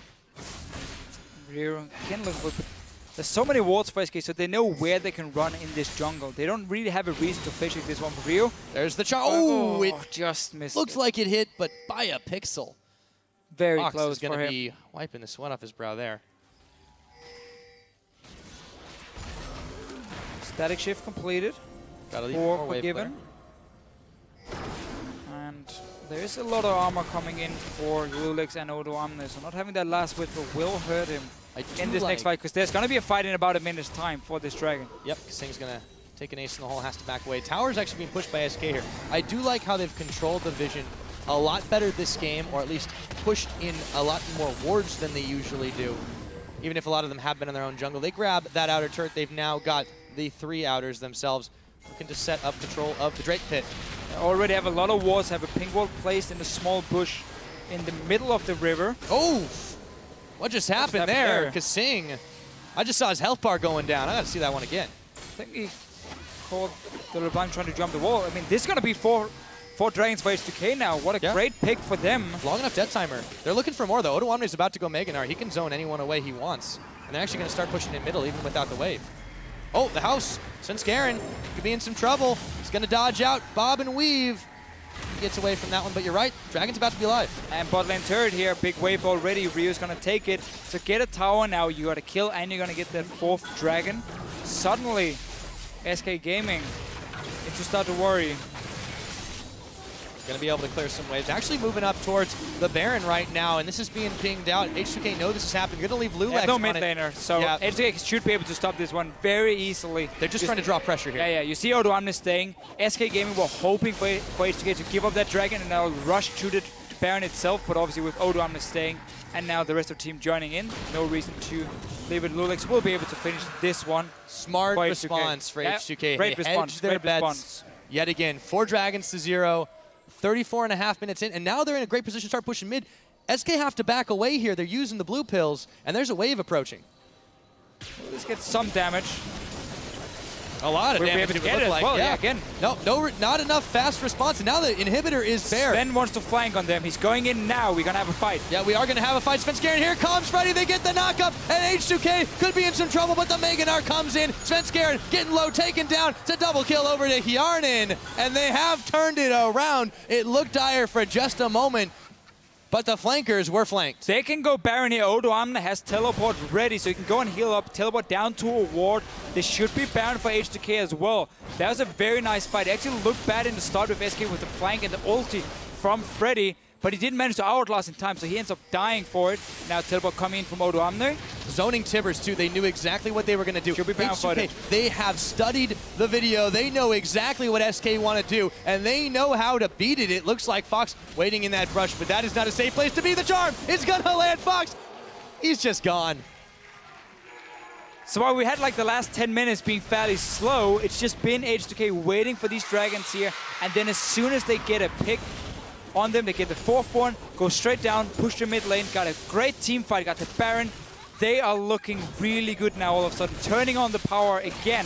Rio can look good, but there's so many wards for SK, so they know where they can run in this jungle. They don't really have a reason to fish this one for Rio. There's the charge. Oh, it just missed. Looks like it hit, but by a pixel. Very Fox close is going for to him. be wiping the sweat off his brow there. Static shift completed. Got a leave Four more wave forgiven. And there is a lot of armor coming in for loulex and Odoamne, so not having that last whisper will hurt him in this next fight, because there's going to be a fight in about a minute's time for this dragon. Yep, KaSing's going to take an ace in the hole, has to back away. Tower's actually being pushed by SK here. I do like how they've controlled the vision a lot better this game, or at least pushed in a lot more wards than they usually do. Even if a lot of them have been in their own jungle. They grab that outer turret. They've now got the 3 outers themselves, looking to set up control of the Drake pit. They already have a lot of wards, have a pink wall placed in a small bush in the middle of the river. Oh! What just happened there? KaSing. I just saw his health bar going down. I got to see that one again. I think he caught the LeBLanc trying to jump the wall. I mean, this is going to be four dragons for H2K now. What a great pick for them. Long enough death timer. They're looking for more, though. Odoamne is about to go Mega Gnar. He can zone anyone away he wants. And they're actually going to start pushing in middle, even without the wave. Oh, the house. Svenskeren could be in some trouble. He's going to dodge out, bob and weave. He gets away from that one, but you're right. Dragon's about to be alive. And bot lane turret here. Big wave already. Rio's going to take it. So get a tower now. You got to kill, and you're going to get that 4th dragon. Suddenly, SK Gaming needs to start to worry. Going to be able to clear some waves. Actually moving up towards the Baron right now, and this is being pinged out. H2K know this is happening. You're going to leave loulex no on mid laner, so H2K should be able to stop this one very easily. They're just trying to draw pressure here. Yeah, you see Odoamne staying. SK Gaming were hoping for H2K to give up that dragon and now rush to the Baron itself, but obviously with Odoamne staying and now the rest of the team joining in, no reason to leave it. loulex will be able to finish this one. Smart response for H2K. Great response. Their bets yet again. 4 dragons to 0. 34.5 minutes in, and now they're in a great position to start pushing mid. SK have to back away here. They're using the blue pills, and there's a wave approaching. Let's get some damage. A lot of damage, it would look like. Well, yeah, again. No, not enough fast response, and now the inhibitor is bare. Sven wants to flank on them. He's going in now. We're going to have a fight. Yeah, we are going to have a fight. Svenskeren here comes ready. They get the knockup, and H2K could be in some trouble, but the Mega Gnar comes in. Svenskeren getting low, taken down to double kill over to Hjarnan, and they have turned it around. It looked dire for just a moment, but the flankers were flanked. They can go Baron here. Odoamne has teleport ready, so you can go and heal up, teleport down to a ward. This should be Baron for H2K as well. That was a very nice fight. It actually looked bad in the start with SK with the flank and the ulti from Freddy, but he didn't manage to outlast in time, so he ends up dying for it. Now teleport coming in from Odoamne. Zoning Tibbers too, they knew exactly what they were going to do. Should be Baron for it. They have studied the video. They know exactly what SK want to do, and they know how to beat it. It looks like Fox waiting in that brush, but that is not a safe place to be. The charm is going to land Fox. He's just gone. So while we had like the last 10 minutes being fairly slow, it's just been H2K waiting for these dragons here, and then as soon as they get a pick on them, they get the 4th one, go straight down, push the mid lane, got a great team fight, got the Baron. They are looking really good now all of a sudden, turning on the power again.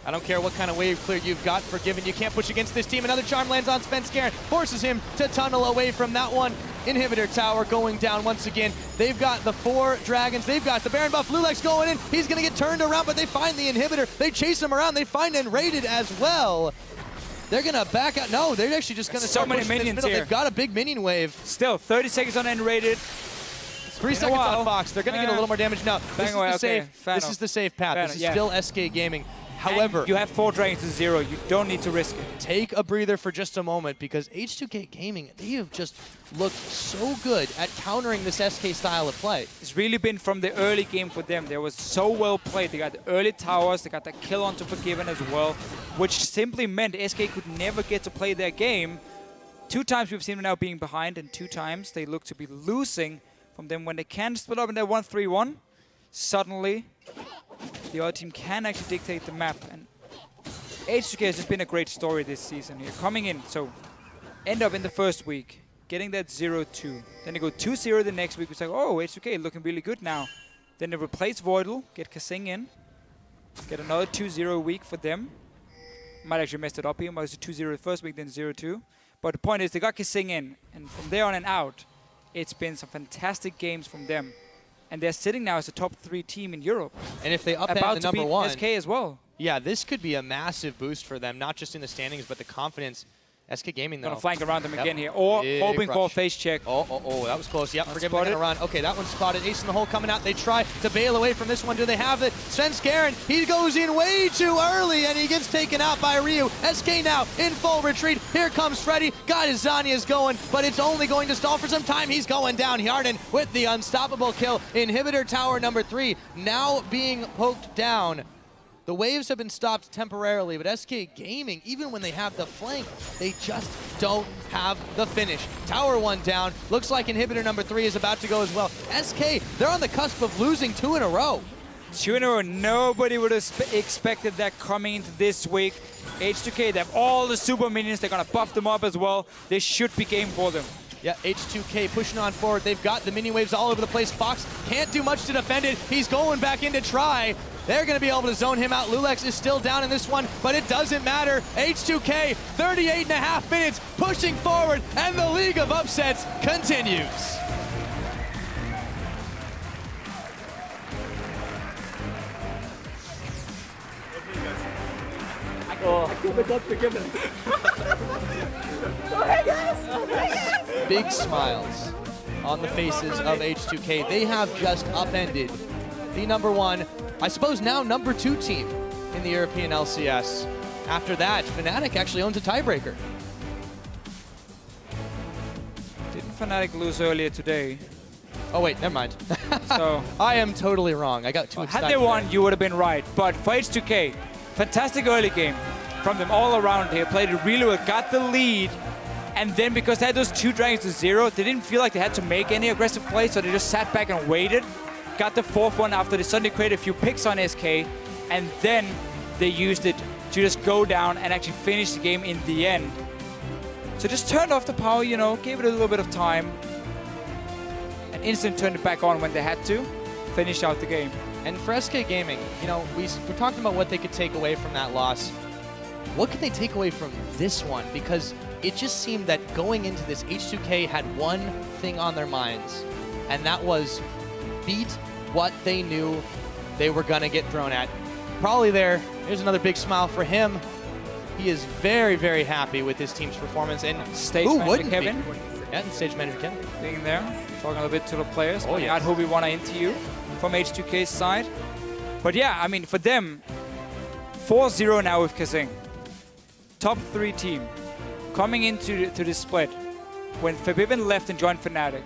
I don't care what kind of wave clear you've got, Forgiven. You can't push against this team. Another charm lands on Svenskeren, forces him to tunnel away from that one. Inhibitor tower going down once again. They've got the 4 dragons. They've got the Baron buff. loulex going in. He's going to get turned around, but they find the inhibitor. They chase him around. They find nRated as well. They're going to back out. No, they're actually just going to start pushing this middle. They've got a big minion wave. Still, 30 seconds on nRated. 3 seconds on Fox. They're going to get a little more damage now. This is the safe path. This is still SK Gaming. However, you have 4 dragons to 0. You don't need to risk it. Take a breather for just a moment, because H2K Gaming, they have just looked so good at countering this SK style of play. It's really been from the early game for them. They was so well played. They got the early towers. They got the kill onto Forgiven as well, which simply meant SK could never get to play their game. 2 times we've seen them now being behind, and 2 times they look to be losing from them when they can split up in their 1-3-1. Suddenly, the other team can actually dictate the map, and H2K has just been a great story this season here. Coming in, so end up in the first week, getting that 0-2. Then they go 2-0 the next week. It's like, oh, H2K looking really good now. Then they replace Voidal, get KaSing in, get another 2-0 week for them. Might actually messed it up here. Might was 2-0 the first week, then 0-2. But the point is, they got KaSing in, and from there on and out, it's been some fantastic games from them. And they're sitting now as a top 3 team in Europe. And if they upend the number 1, SK as well. Yeah, this could be a massive boost for them, not just in the standings, but the confidence. SK Gaming, though. Gonna flank around them again here, or hoping for a face check. Oh, that was close. Yep, forgive me, gonna run. Okay, that one's spotted. Ace in the hole coming out. They try to bail away from this one. Do they have it? Svenskeren, he goes in way too early, and he gets taken out by Ryu. SK now in full retreat. Here comes Freddy. Got his Zhonya's going, but it's only going to stall for some time. He's going down. Hjarnan with the unstoppable kill. Inhibitor tower number 3 now being poked down. The waves have been stopped temporarily, but SK Gaming, even when they have the flank, they just don't have the finish. Tower 1 down. Looks like inhibitor number 3 is about to go as well. SK, they're on the cusp of losing 2 in a row. 2 in a row. Nobody would have expected that coming into this week. H2K, they have all the super minions. They're going to buff them up as well. This should be game for them. Yeah, H2K pushing on forward. They've got the mini waves all over the place. Fox can't do much to defend it. He's going back in to try. They're going to be able to zone him out. loulex is still down in this one, but it doesn't matter. H2K, 38.5 minutes, pushing forward, and the League of Upsets continues. Hey guys! Big smiles on the faces of H2K. They have just upended the number 1, I suppose now number 2 team in the European LCS. After that, Fnatic actually owns a tiebreaker. Didn't Fnatic lose earlier today? Oh wait, never mind. So I am totally wrong. I got too excited. Had they won, you would have been right. But for H2K, fantastic early game from them all around here. Played it really well, got the lead. And then because they had those 2 dragons to 0, they didn't feel like they had to make any aggressive plays, so they just sat back and waited. Got the 4th one after they suddenly created a few picks on SK, and then they used it to just go down and actually finish the game in the end. So just turned off the power, you know, gave it a little bit of time, and instantly turned it back on when they had to, finish out the game. And for SK Gaming, you know, we're talking about what they could take away from that loss. What can they take away from this one? Because it just seemed that going into this, H2K had one thing on their minds, and that was beat what they knew they were going to get thrown at. Probably there's another big smile for him. He is very, very happy with his team's performance. And Stage who manager wouldn't Kevin. be? Yeah, and stage manager Kennen. Being there, talking a little bit to the players, Oh, pointing yes. out who we want to interview from H2K's side. But yeah, I mean, for them, 4-0 now with KaSing. Top 3 team. Coming into the split, when Forbidden left and joined Fnatic,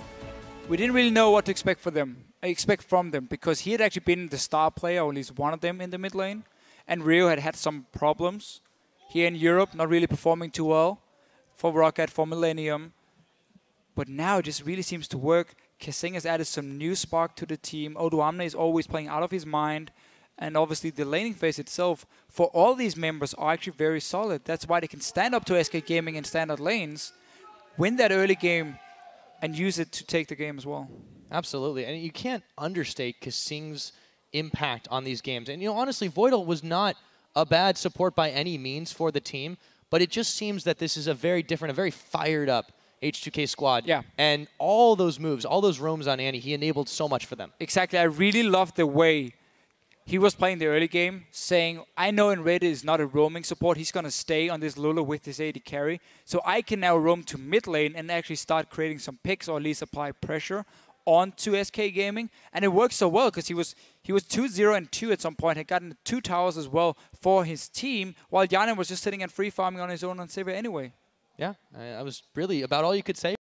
we didn't really know what to expect from them because he had actually been the star player, or at least one of them in the mid lane, and Rio had some problems here in Europe, not really performing too well for Rocket, for Millennium. But now it just really seems to work. KaSing has added some new spark to the team. Odoamne is always playing out of his mind. And obviously the laning phase itself, for all these members, are actually very solid. That's why they can stand up to SK Gaming in standard lanes, win that early game, and use it to take the game as well. Absolutely. And you can't understate KaSing's impact on these games. And, you know, honestly, Voidal was not a bad support by any means for the team, but it just seems that this is a very different, a very fired up H2K squad. Yeah. And all those moves, all those roams on Annie, he enabled so much for them. Exactly. I really love the way he was playing the early game, saying, I know nRated is not a roaming support. He's going to stay on this Lulu with his AD carry. So I can now roam to mid lane and actually start creating some picks, or at least apply pressure onto SK Gaming. And it worked so well because he was 2-0 and 2 at some point, had gotten 2 towers as well for his team, while Hjarnan was just sitting and free farming on his own on Sivir anyway. Yeah, that was really about all you could say.